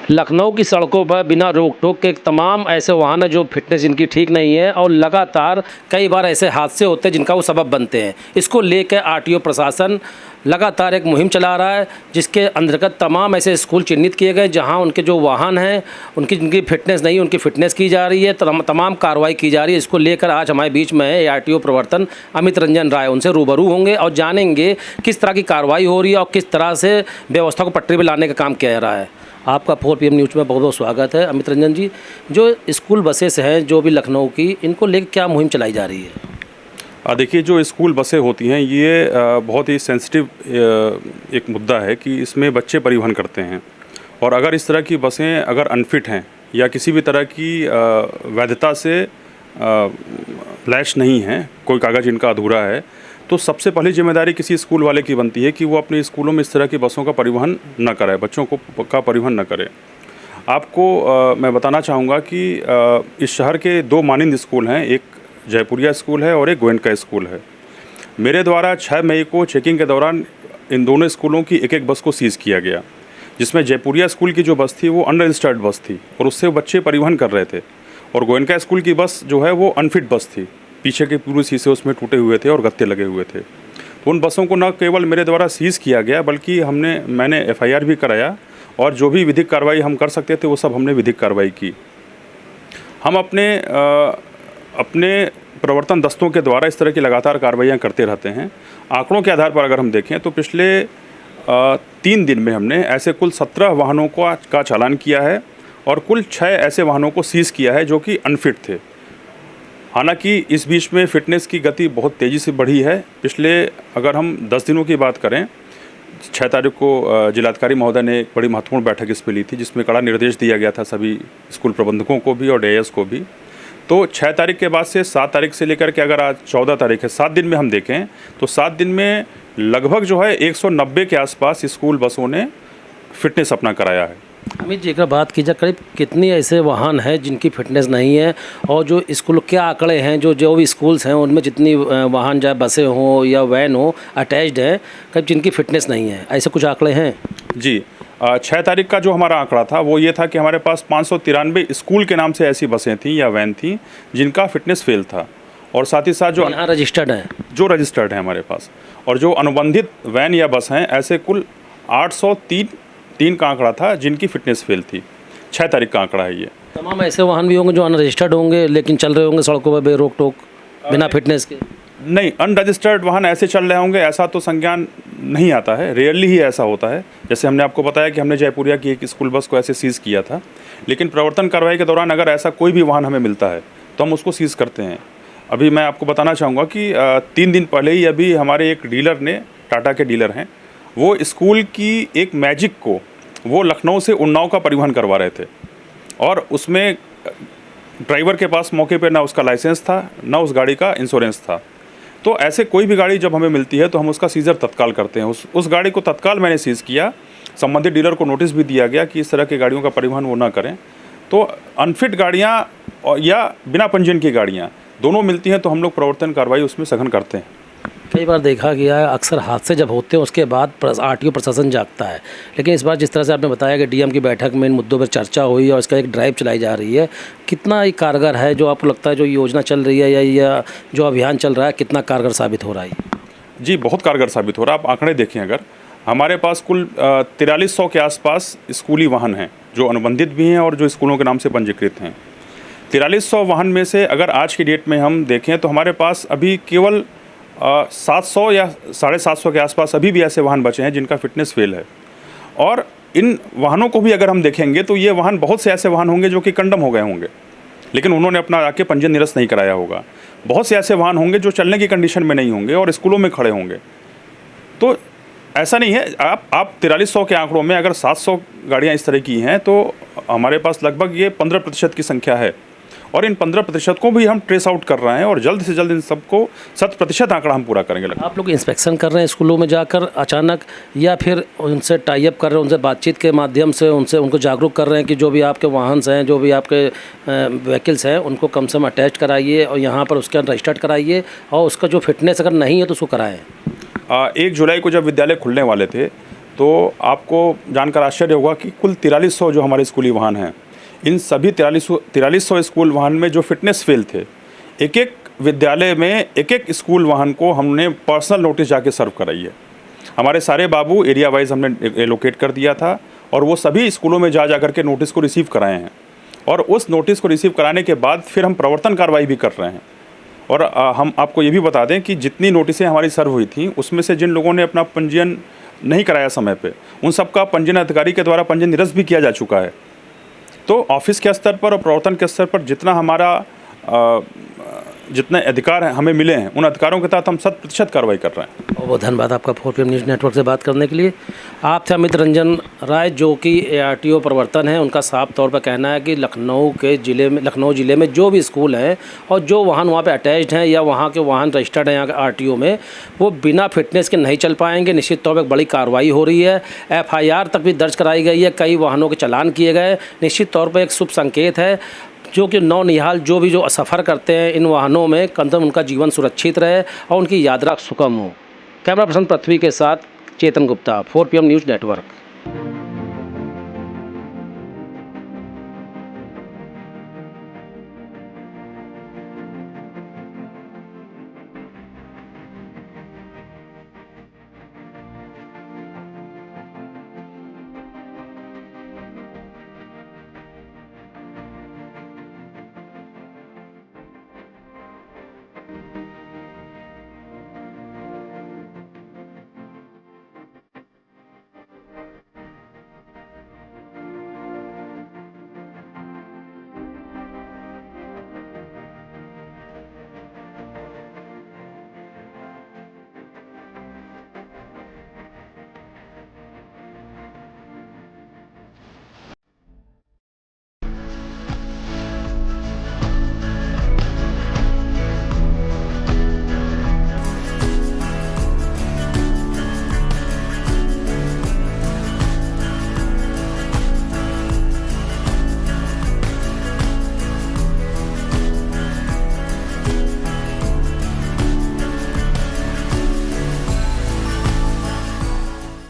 लखनऊ की सड़कों पर बिना रोक टोक के तमाम ऐसे वाहन हैं जो फिटनेस इनकी ठीक नहीं है और लगातार कई बार ऐसे हादसे होते हैं जिनका वो सबब बनते हैं। इसको लेकर आरटीओ प्रशासन लगातार एक मुहिम चला रहा है, जिसके अंतर्गत तमाम ऐसे स्कूल चिन्हित किए गए जहां उनके जो वाहन हैं उनकी जिनकी फिटनेस नहीं, उनकी फिटनेस की जा रही है, तमाम कार्रवाई की जा रही है। इसको लेकर आज हमारे बीच में है आरटीओ प्रवर्तन अमित रंजन राय। उनसे रूबरू होंगे और जानेंगे किस तरह की कार्रवाई हो रही है और किस तरह से व्यवस्था को पटरी पर लाने का काम किया जा रहा है। आपका 4 PM न्यूज़ में बहुत बहुत स्वागत है। अमित रंजन जी, जो स्कूल बसेस हैं जो भी लखनऊ की, इनको लेकर क्या मुहिम चलाई जा रही है? देखिए, जो स्कूल बसें होती हैं ये बहुत ही सेंसिटिव एक मुद्दा है कि इसमें बच्चे परिवहन करते हैं, और अगर इस तरह की बसें अगर अनफिट हैं या किसी भी तरह की वैधता से लैस नहीं हैं, कोई कागज़ इनका अधूरा है, तो सबसे पहली जिम्मेदारी किसी स्कूल वाले की बनती है कि वो अपने स्कूलों में इस तरह की बसों का परिवहन न करे, बच्चों का परिवहन न करे। आपको मैं बताना चाहूँगा कि इस शहर के 2 मानद स्कूल हैं, एक जयपुरिया स्कूल है और एक गोयनका स्कूल है। मेरे द्वारा 6 मई को चेकिंग के दौरान इन दोनों स्कूलों की एक बस को सीज़ किया गया, जिसमें जयपुरिया स्कूल की जो बस थी वो अनरजिस्टर्ड बस थी और उससे बच्चे परिवहन कर रहे थे, और गोयनका स्कूल की बस जो है वो अनफिट बस थी, पीछे के पूरे शीशे उसमें टूटे हुए थे और गत्ते लगे हुए थे। तो उन बसों को न केवल मेरे द्वारा सीज़ किया गया बल्कि मैंने FIR भी कराया, और जो भी विधिक कार्रवाई हम कर सकते थे वो सब हमने विधिक कार्रवाई की। हम अपने प्रवर्तन दस्तों के द्वारा इस तरह की लगातार कार्रवाइयाँ करते रहते हैं। आंकड़ों के आधार पर अगर हम देखें तो पिछले 3 दिन में हमने ऐसे कुल 17 वाहनों का चालान किया है और कुल 6 ऐसे वाहनों को सीज़ किया है जो कि अनफिट थे। हालांकि इस बीच में फ़िटनेस की गति बहुत तेज़ी से बढ़ी है। पिछले अगर हम 10 दिनों की बात करें, 6 तारीख को जिलाधिकारी महोदय ने एक बड़ी महत्वपूर्ण बैठक इस पर ली थी, जिसमें कड़ा निर्देश दिया गया था सभी स्कूल प्रबंधकों को भी और DIS को भी। तो 6 तारीख के बाद से 7 तारीख से लेकर के अगर आज 14 तारीख है, 7 दिन में हम देखें तो 7 दिन में लगभग जो है 190 के आसपास स्कूल बसों ने फिटनेस अपना कराया है। अमित जी, अगर बात की जाए करीब कितनी ऐसे वाहन हैं जिनकी फिटनेस नहीं है, और जो स्कूल क्या आंकड़े हैं जो भी स्कूल्स हैं उनमें जितनी वाहन चाहे बसें हों या वैन हो अटैच्ड हैं, करीब जिनकी फिटनेस नहीं है, ऐसे कुछ आंकड़े हैं? जी, 6 तारीख का जो हमारा आंकड़ा था वो ये था कि हमारे पास 593 स्कूल के नाम से ऐसी बसें थीं या वैन थीं जिनका फिटनेस फेल था, और साथ ही साथ जो रजिस्टर्ड हैं, जो रजिस्टर्ड हैं हमारे पास, और जो अनुबंधित वैन या बस हैं ऐसे कुल 803 का आंकड़ा था जिनकी फिटनेस फेल थी। 6 तारीख का आंकड़ा है ये। तमाम ऐसे वाहन भी होंगे जो अनरजिस्टर्ड होंगे लेकिन चल रहे होंगे सड़कों पर बेरोक टोक बिना फिटनेस के? नहीं, अनरजिस्टर्ड वाहन ऐसे चल रहे होंगे ऐसा तो संज्ञान नहीं आता है, रेयरली ही ऐसा होता है। जैसे हमने आपको बताया कि हमने जयपुरिया की एक स्कूल बस को ऐसे सीज़ किया था, लेकिन प्रवर्तन कार्रवाई के दौरान अगर ऐसा कोई भी वाहन हमें मिलता है तो हम उसको सीज़ करते हैं। अभी मैं आपको बताना चाहूँगा कि 3 दिन पहले ही अभी हमारे एक डीलर ने, टाटा के डीलर हैं, वो स्कूल की एक मैजिक को वो लखनऊ से उन्नाव का परिवहन करवा रहे थे, और उसमें ड्राइवर के पास मौके पर ना उसका लाइसेंस था ना उस गाड़ी का इंश्योरेंस था। तो ऐसे कोई भी गाड़ी जब हमें मिलती है तो हम उसका सीज़र तत्काल करते हैं। उस गाड़ी को तत्काल मैंने सीज़ किया। संबंधित डीलर को नोटिस भी दिया गया कि इस तरह की गाड़ियों का परिवहन वो ना करें। तो अनफिट गाड़ियाँ या बिना पंजीयन की गाड़ियाँ दोनों मिलती हैं तो हम लोग प्रवर्तन कार्रवाई उसमें सघन करते हैं। कई बार देखा गया है अक्सर हादसे जब होते हैं उसके बाद आरटीओ प्रशासन जागता है, लेकिन इस बार जिस तरह से आपने बताया कि DM की बैठक में इन मुद्दों पर चर्चा हुई और इसका एक ड्राइव चलाई जा रही है, कितना ये कारगर है? जो आपको लगता है जो योजना चल रही है या जो अभियान चल रहा है, कितना कारगर साबित हो रहा है? जी, बहुत कारगर साबित हो रहा है। आप आंकड़े देखें, अगर हमारे पास कुल 4300 के आसपास स्कूली वाहन हैं जो अनुबंधित भी हैं और जो स्कूलों के नाम से पंजीकृत हैं। 4300 वाहन में से अगर आज की डेट में हम देखें तो हमारे पास अभी केवल 700 या 750 के आसपास अभी भी ऐसे वाहन बचे हैं जिनका फिटनेस फेल है। और इन वाहनों को भी अगर हम देखेंगे तो ये वाहन, बहुत से ऐसे वाहन होंगे जो कि कंडम हो गए होंगे, लेकिन उन्होंने अपना आके पंजीयन निरस्त नहीं कराया होगा। बहुत से ऐसे वाहन होंगे जो चलने की कंडीशन में नहीं होंगे और स्कूलों में खड़े होंगे। तो ऐसा नहीं है, आप 4300 के आंकड़ों में अगर 700 गाड़ियाँ इस तरह की हैं तो हमारे पास लगभग ये 15% की संख्या है, और इन 15% को भी हम ट्रेस आउट कर रहे हैं और जल्द से जल्द इन सबको 100% आंकड़ा हम पूरा करेंगे। आप लोग इंस्पेक्शन कर रहे हैं स्कूलों में जाकर अचानक, या फिर उनसे टाई अप कर रहे हैं, उनसे बातचीत के माध्यम से उनको जागरूक कर रहे हैं कि जो भी आपके वाहन हैं, जो भी आपके व्हीकल्स हैं, उनको कम से कम अटैच कराइए और यहाँ पर उसका रजिस्टर्ड कराइए, और उसका जो फिटनेस अगर नहीं है तो उसको कराएँ? 1 जुलाई को जब विद्यालय खुलने वाले थे तो आपको जानकर आश्चर्य होगा कि कुल 4300 जो हमारे स्कूली वाहन हैं, इन सभी 4300 स्कूल वाहन में जो फिटनेस फेल थे, एक एक विद्यालय में एक एक स्कूल वाहन को हमने पर्सनल नोटिस जाके सर्व कराई है। हमारे सारे बाबू एरिया वाइज हमने एलोकेट कर दिया था और वो सभी स्कूलों में जा कर के नोटिस को रिसीव कराए हैं और उस नोटिस को रिसीव कराने के बाद फिर हम प्रवर्तन कार्रवाई भी कर रहे हैं। और हम आपको ये भी बता दें कि जितनी नोटिसें हमारी सर्व हुई थी उसमें से जिन लोगों ने अपना पंजीयन नहीं कराया समय पे, उन सबका पंजीयन अधिकारी के द्वारा पंजीयन निरस्त भी किया जा चुका है। तो ऑफिस के स्तर पर और प्रवर्तन के स्तर पर जितना हमारा जितने अधिकार हैं हमें मिले हैं, उन अधिकारों के तहत हम 100% कार्रवाई कर रहे हैं। बहुत बहुत धन्यवाद आपका 4PM न्यूज़ नेटवर्क से बात करने के लिए। आप थे अमित रंजन राय, जो कि ARTO प्रवर्तन है। उनका साफ तौर पर कहना है कि लखनऊ ज़िले में जो भी स्कूल हैं और जो वाहन वहाँ पे अटैच्ड हैं या वहाँ के वाहन रजिस्टर्ड हैं यहाँ के RTO में, वो बिना फिटनेस के नहीं चल पाएंगे। निश्चित तौर पर एक बड़ी कार्रवाई हो रही है, FIR तक भी दर्ज कराई गई है, कई वाहनों के चालान किए गए। निश्चित तौर पर एक शुभ संकेत है जो कि नौनिहाल जो सफ़र करते हैं इन वाहनों में, कम से कम उनका जीवन सुरक्षित रहे और उनकी यात्रा सुगम हो। कैमरा पर्सन पृथ्वी के साथ चेतन गुप्ता, 4PM न्यूज़ नेटवर्क।